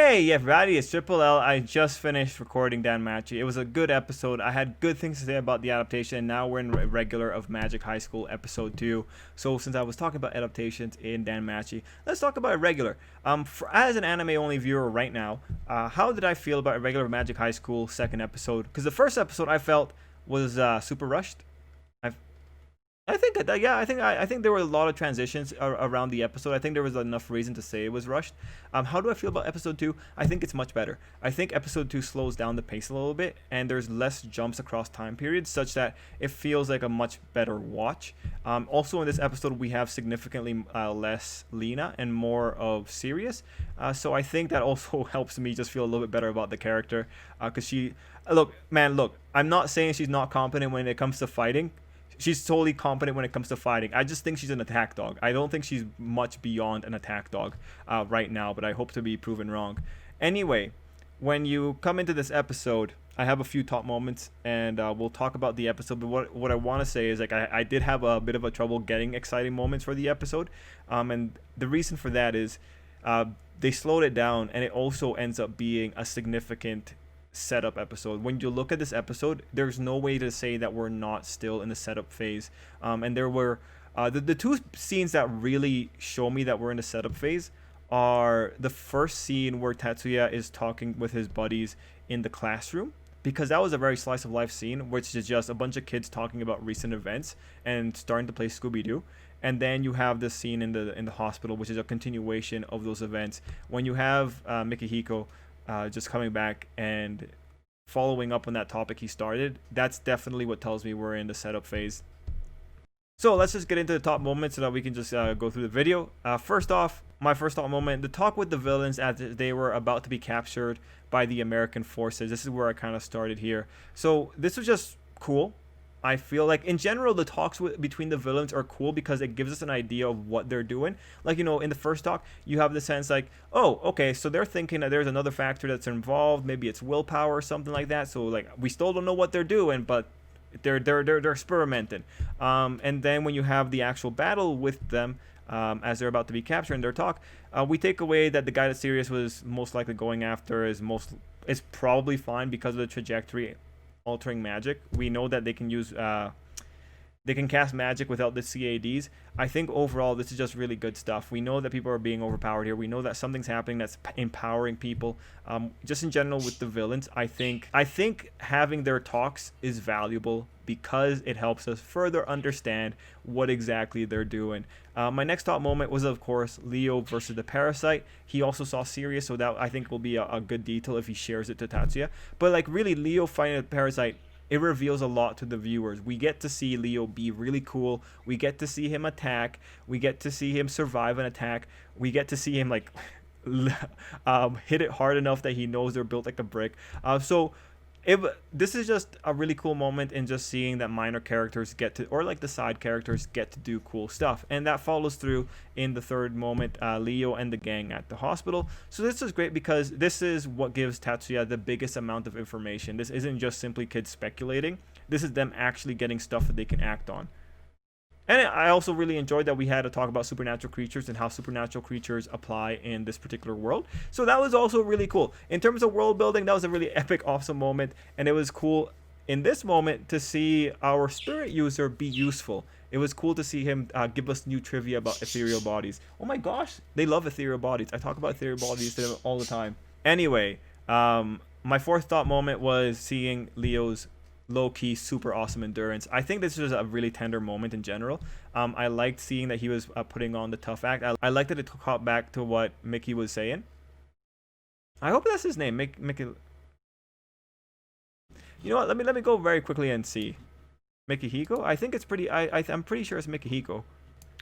Hey everybody, it's Tripl-L. I just finished recording Dan Machi. It was a good episode. I had good things to say about the adaptation, and now we're in Irregular of Magic High School episode 2. So since I was talking about adaptations in Dan Machi, let's talk about Irregular. As an anime-only viewer right now, how did I feel about Irregular of Magic High School second episode? Because the first episode I felt was super rushed. I think yeah, I think there were a lot of transitions around the episode. I think there was enough reason to say it was rushed. How do I feel about episode 2? I think it's much better. I think episode 2 slows down the pace a little bit, and there's less jumps across time periods, such that it feels like a much better watch. Also in this episode, we have significantly less Lena and more of Sirius. So I think that also helps me just feel a little bit better about the character, because she, look, I'm not saying she's not competent when it comes to fighting. She's totally competent when it comes to fighting. I just think she's an attack dog. I don't think she's much beyond an attack dog right now, but I hope to be proven wrong. Anyway, when you come into this episode, I have a few top moments, and we'll talk about the episode. But what I want to say is, like, I did have a bit of a trouble getting exciting moments for the episode, and the reason for that is they slowed it down, and it also ends up being a significant setup episode. When you look at this episode, there's no way to say that we're not still in the setup phase, and there were the two scenes that really show me that we're in the setup phase are the first scene where Tatsuya is talking with his buddies in the classroom, because that was a very slice of life scene, which is just a bunch of kids talking about recent events and starting to play Scooby-Doo. And then you have this scene in the hospital, which is a continuation of those events, when you have Mikihiko just coming back and following up on that topic he started. That's definitely what tells me we're in the setup phase. So let's just get into the top moments so that we can just go through the video. First off, my first top moment, the talk with the villains as they were about to be captured by the American forces. This is where I kind of started here. So this was just cool. I feel like in general the talks between the villains are cool because it gives us an idea of what they're doing. Like, you know, in the first talk you have the sense like, oh, okay, so they're thinking that there's another factor that's involved, maybe it's willpower or something like that. So like, we still don't know what they're doing, but they're experimenting. And then when you have the actual battle with them, as they're about to be captured in their talk, we take away that the guy that Sirius was most likely going after is probably fine because of the trajectory altering magic. We know that they can use they can cast magic without the CADs. I think overall this is just really good stuff. We know that people are being overpowered here. We know that something's happening that's empowering people. Just in general with the villains, I think having their talks is valuable because it helps us further understand what exactly they're doing. My next top moment was, of course, Leo versus the Parasite. He also saw Sirius, so that I think will be a good detail if he shares it to Tatsuya. But like, really, Leo fighting the Parasite, it reveals a lot to the viewers. We get to see Leo be really cool. We get to see him attack. We get to see him survive an attack. We get to see him like hit it hard enough that he knows they're built like a brick. This is just a really cool moment in just seeing that minor characters or like the side characters get to do cool stuff. And that follows through in the third moment, Leo and the gang at the hospital. So this is great because this is what gives Tatsuya the biggest amount of information. This isn't just simply kids speculating. This is them actually getting stuff that they can act on. And I also really enjoyed that we had to talk about supernatural creatures and how supernatural creatures apply in this particular world. So that was also really cool. In terms of world building, that was a really epic, awesome moment. And it was cool in this moment to see our spirit user be useful. It was cool to see him give us new trivia about ethereal bodies. Oh my gosh, they love ethereal bodies. I talk about ethereal bodies to them all the time. Anyway, my fourth thought moment was seeing Leo's low-key super awesome endurance. I think this was a really tender moment in general. I liked seeing that he was putting on the tough act. I liked that it caught back to what Mickey was saying. I hope that's his name, Mickey. You know what, let me go very quickly and see. Mikihiko? I think it's pretty, I'm pretty sure it's Mikihiko.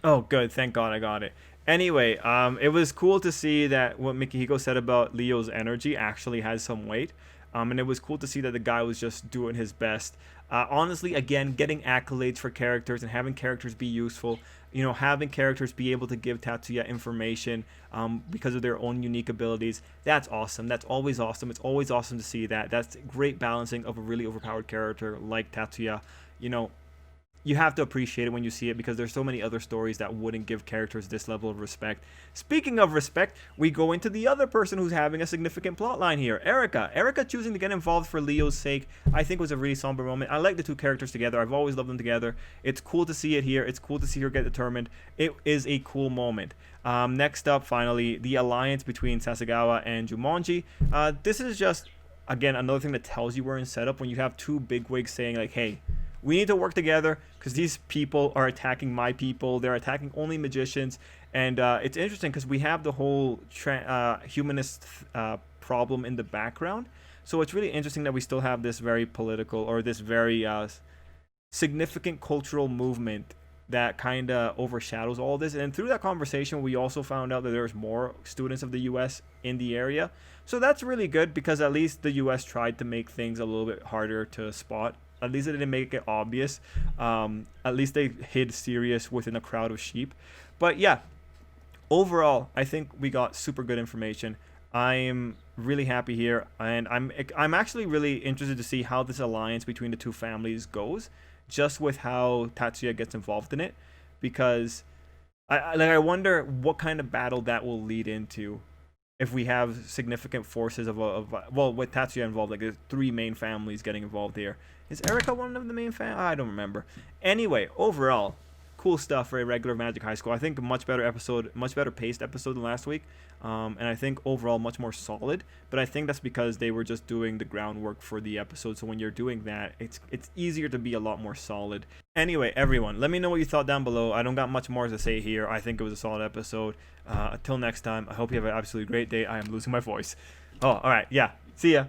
Oh good, thank God I got it. Anyway, it was cool to see that what Mikihiko said about Leo's energy actually has some weight. And it was cool to see that the guy was just doing his best. Honestly, again, getting accolades for characters and having characters be useful, you know, having characters be able to give Tatsuya information because of their own unique abilities, that's awesome. That's always awesome. It's always awesome to see that. That's great balancing of a really overpowered character like Tatsuya. You know, you have to appreciate it when you see it, because there's so many other stories that wouldn't give characters this level of respect. Speaking of respect, we go into the other person who's having a significant plot line here, Erica. Erica choosing to get involved for Leo's sake, I think was a really somber moment. I like the two characters together. I've always loved them together. It's cool to see it here. It's cool to see her get determined. It is a cool moment. Next up, finally, the alliance between Sasagawa and Jumonji. This is just, again, another thing that tells you we're in setup when you have two bigwigs saying, like, hey, we need to work together because these people are attacking my people. They're attacking only magicians. And it's interesting because we have the whole humanist problem in the background. So it's really interesting that we still have this very political, or this very significant cultural movement that kind of overshadows all this. And through that conversation, we also found out that there's more students of the U.S. in the area. So that's really good, because at least the U.S. tried to make things a little bit harder to spot. At least they didn't make it obvious. At least they hid Sirius within a crowd of sheep. But yeah, overall, I think we got super good information. I'm really happy here, and I'm actually really interested to see how this alliance between the two families goes, just with how Tatsuya gets involved in it, because I wonder what kind of battle that will lead into if we have significant forces of well, with Tatsuya involved, like there's three main families getting involved here. Is Erica one of the main I don't remember. Anyway, overall, cool stuff for Irregular Magic High School. I think a much better episode, much better paced episode than last week. And I think overall much more solid. But I think that's because they were just doing the groundwork for the episode. So when you're doing that, it's easier to be a lot more solid. Anyway, everyone, let me know what you thought down below. I don't got much more to say here. I think it was a solid episode. Until next time, I hope you have an absolutely great day. I am losing my voice. Oh, all right. Yeah. See ya.